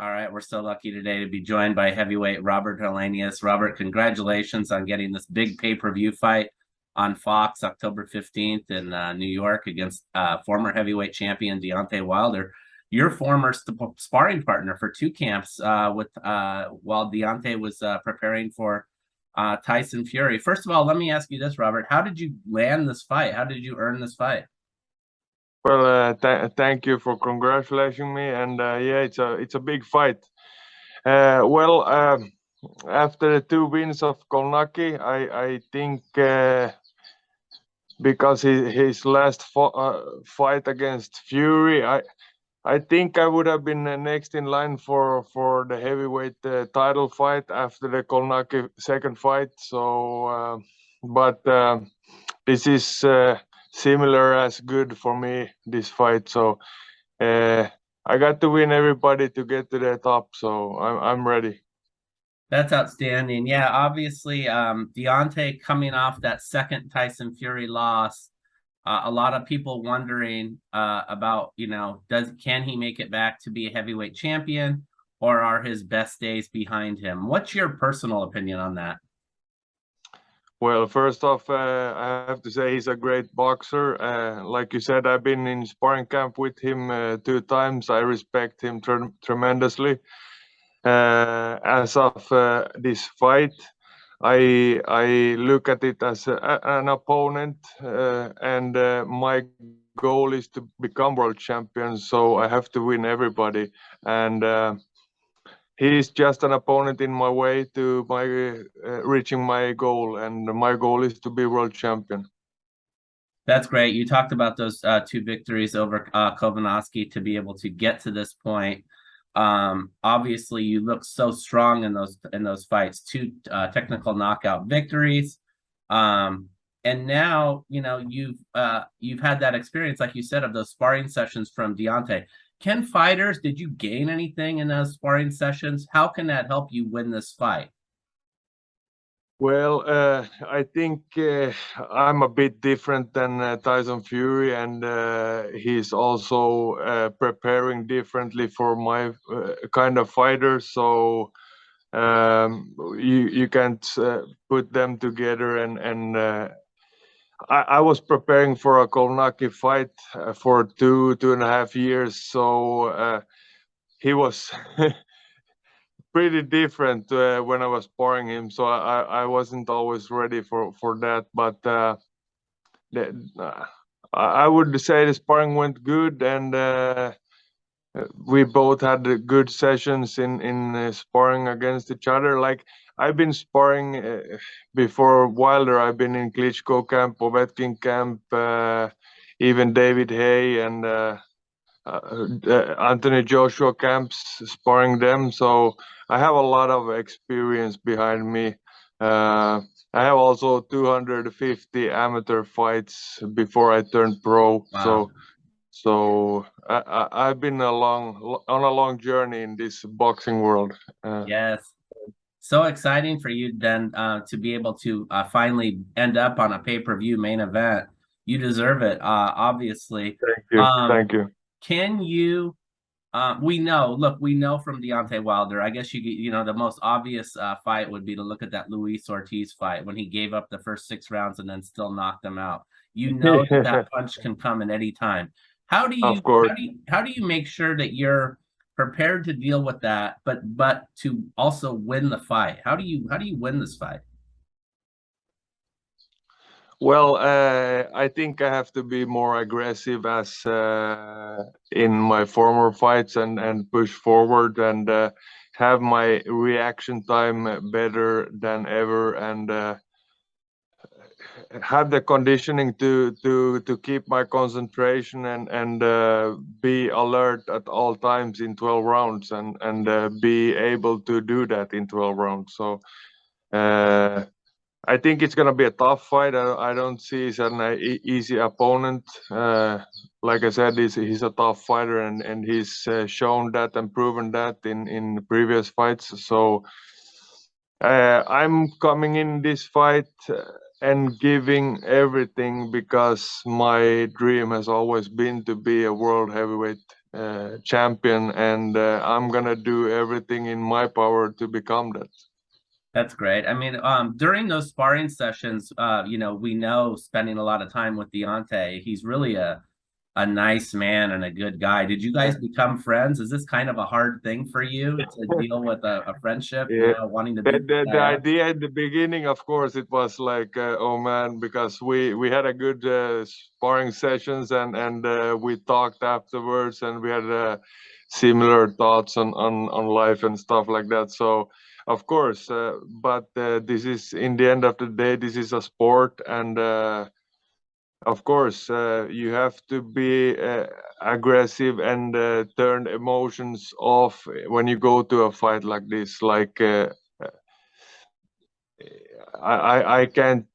All right, we're so lucky today to be joined by heavyweight Robert Helenius. Robert, congratulations on getting this big pay-per-view fight on Fox October 15th in New York against former heavyweight champion Deontay Wilder. Your former sparring partner for two camps while Deontay was preparing for Tyson Fury. First of all, let me ask you this, Robert. How did you land this fight? How did you earn this fight? Well, thank you for congratulating me, and yeah, it's a big fight. Well, after the two wins of Kolnaki, I think because his last fight against Fury, I think I would have been next in line for the heavyweight title fight after the Kolnaki second fight. So, but this is similar as good for me this fight. So uh, I got to win everybody to get to the top. So I'm ready. That's outstanding. Yeah, obviously, Deontay coming off that second Tyson Fury loss, a lot of people wondering about, can he make it back to be a heavyweight champion, or are his best days behind him? What's your personal opinion on that? Well, first off, I have to say he's a great boxer. Like you said, I've been in sparring camp with him two times. I respect him tremendously. As of this fight, I look at it as an opponent, and my goal is to become world champion. So I have to win everybody, and he's just an opponent in my way to my reaching my goal, and my goal is to be world champion. That's great. You talked about those two victories over Kovanovsky to be able to get to this point. Obviously, you look so strong in those fights. Two technical knockout victories, and now you've had that experience, like you said, of those sparring sessions from Deontay. Can fighters? Did you gain anything in those sparring sessions? How can that help you win this fight? Well, I think I'm a bit different than Tyson Fury, and he's also preparing differently for my kind of fighter. So you can't put them together. And I was preparing for a Kolnaki fight for 2.5 years. So he was pretty different when I was sparring him, so I wasn't always ready for that. But the, uh, I would say the sparring went good, and we both had good sessions in sparring against each other. Like I've been sparring before Wilder. I've been in Klitschko camp, Povetkin camp, even David Hay and. Anthony Joshua camps, sparring them. So I have a lot of experience behind me. I have also 250 amateur fights before I turned pro. Wow. I've been on a long journey in this boxing world. Yes. So exciting for you then to be able to finally end up on a pay-per-view main event. You deserve it, obviously. Thank you, Um, thank you. can you we know from Deontay Wilder, I guess the most obvious fight would be to look at that Luis Ortiz fight when he gave up the first 6 rounds and then still knocked them out. You know that punch can come at any time. How do you Of course. how do you make sure that you're prepared to deal with that, but to also win the fight? How do you win this fight? Well, I think I have to be more aggressive as in my former fights, and push forward, and have my reaction time better than ever, and have the conditioning to keep my concentration, and be alert at all times in 12 rounds, and be able to do that in 12 rounds. So uh, I think it's gonna be a tough fight. I don't see he's an easy opponent. Like I said, he's a tough fighter, and he's shown that and proven that in the previous fights. So I'm coming in this fight and giving everything, because my dream has always been to be a world heavyweight champion, and I'm gonna do everything in my power to become that. That's great. I mean, during those sparring sessions, we know spending a lot of time with Deontay, he's really a nice man and a good guy. Did you guys become friends? Is this kind of a hard thing for you to deal with a friendship, Yeah. wanting to The, beat the, the the guy up? idea in the beginning, of course, it was like, oh man, because we had a good sparring sessions, and we talked afterwards, and we had similar thoughts on life and stuff like that. So of course, but this is, in the end of the day, this is a sport, and of course, you have to be aggressive and turn emotions off when you go to a fight like this. Like I can't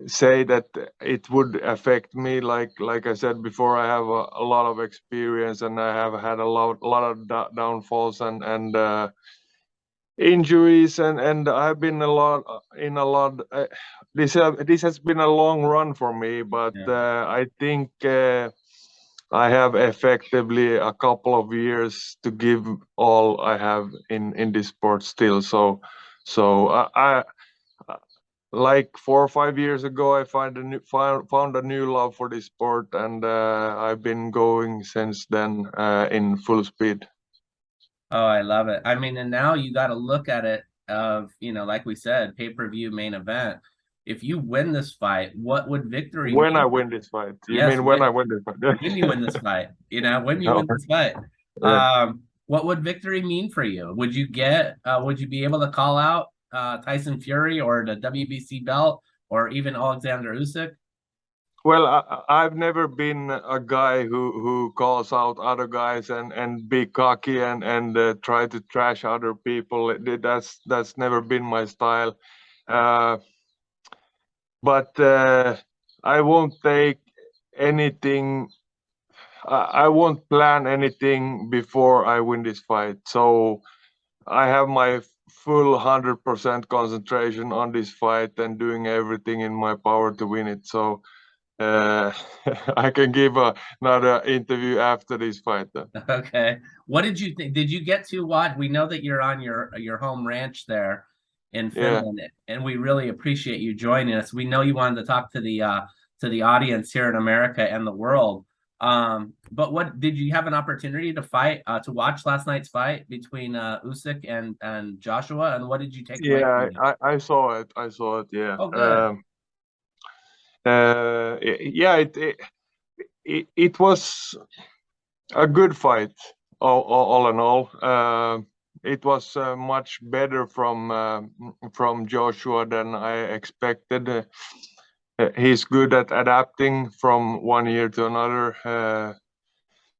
say that it would affect me. Like I said before, I have a lot of experience, and I have had a lot of downfalls and injuries, and I've been a lot in a lot. This has been a long run for me, but Yeah. I think I have effectively a couple of years to give all I have in this sport still. So like 4 or 5 years ago, I found a new love for this sport, and I've been going since then in full speed. Oh, I love it. I mean, and now you got to look at it of, like we said, pay-per-view main event. If you win this fight, what would victory When I mean? win this fight, you Yes, mean when I win this fight? when you win this fight, when you No. win this fight, Yeah. what would victory mean for you? Would you be able to call out Tyson Fury or the WBC belt or even Alexander Usyk? Well, I've never been a guy who calls out other guys and be cocky and try to trash other people. That's never been my style. Uh, but I won't take anything. I won't plan anything before I win this fight. So I have my full 100% concentration on this fight and doing everything in my power to win it. So uh, I can give another interview after this fight. Then. Okay. What did you think? Did you get to watch? We know that you're on your home ranch there in Yeah. Finland, and we really appreciate you joining us. We know you wanted to talk to the audience here in America and the world. But what did you have an opportunity to watch last night's fight between Usyk and Joshua? And what did you take away Yeah, from it? I saw it. I saw it. Yeah. Oh, good. Yeah. It was a good fight. All in all, it was much better from Joshua than I expected. He's good at adapting from one year to another.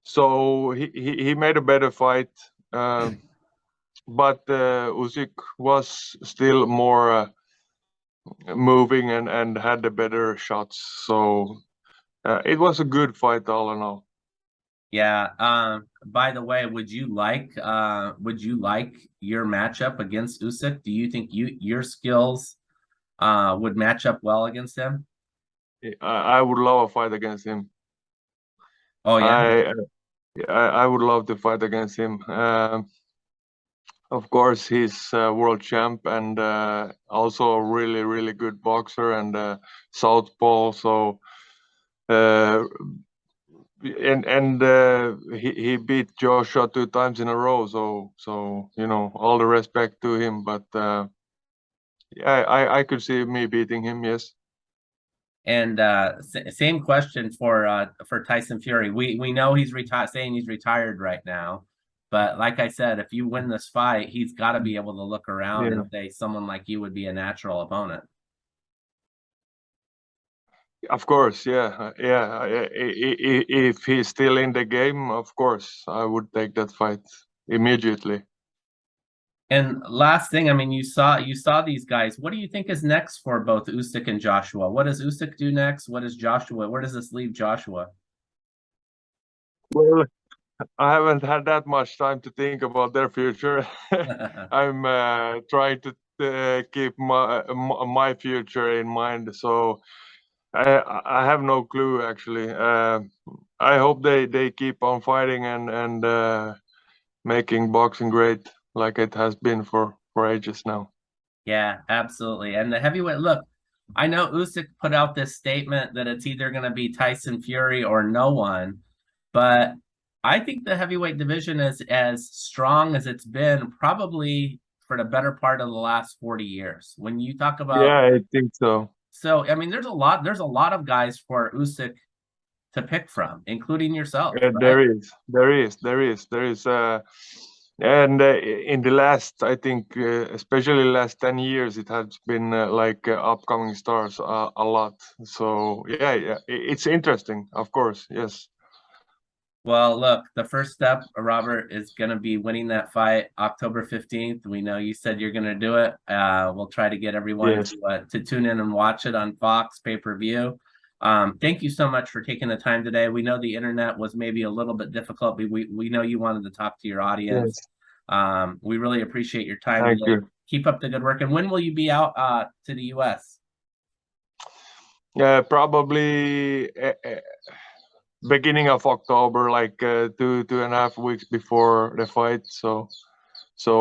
So he made a better fight. But Usyk was still more moving and had the better shots. So it was a good fight all in all. Yeah. By the way, would you like your matchup against Usyk? Do you think your skills would match up well against him? I would love a fight against him. Oh yeah. I would love to fight against him. Of course, he's world champ and also a really good boxer and southpaw. So uh, and he beat Joshua 2 times in a row. So all the respect to him. But yeah, I could see me beating him. Yes. And same question for Tyson Fury. We know he's saying he's retired right now, but like I said, if you win this fight, he's got to be able to look around and Yeah. say someone like you would be a natural opponent. Of course, yeah. If he's still in the game, of course, I would take that fight immediately. And last thing, I mean, you saw these guys. What do you think is next for both Usyk and Joshua? What does Usyk do next? What does Joshua? Where does this leave Joshua? Well, I haven't had that much time to think about their future. I'm trying to keep my future in mind, so I have no clue actually. I hope they keep on fighting and making boxing great like it has been for ages now. Yeah, absolutely. And the heavyweight, look, I know Usyk put out this statement that it's either going to be Tyson Fury or no one, but I think the heavyweight division is as strong as it's been probably for the better part of the last 40 years. When you talk about, Yeah, I think so. so I mean, there's a lot of guys for Usyk to pick from, including yourself, right? There is. And in the last, I think, especially last 10 years, it has been like upcoming stars a lot. So yeah, it's interesting, of course. Yes. Well, look, the first step, Robert, is going to be winning that fight October 15th. We know you said you're going to do it. We'll try to get everyone Yes. to tune in and watch it on Fox pay-per-view. Thank you so much for taking the time today. We know the internet was maybe a little bit difficult, but we know you wanted to talk to your audience. Yes. We really appreciate your time Thank today. you. Keep up the good work. And when will you be out to the US? Probably beginning of October, like 2.5 weeks before the fight. So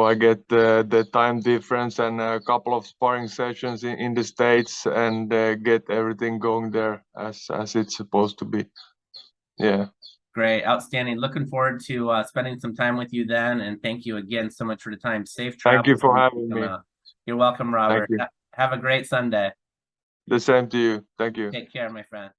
I get the time difference and a couple of sparring sessions in the States and get everything going there as it's supposed to be. Yeah. Great, outstanding. Looking forward to spending some time with you then. And thank you again so much for the time. Safe Thank you travels. for having me. You're welcome, Thank Robert. you. Have a great Sunday. The same to you. Thank you. Take care, my friend.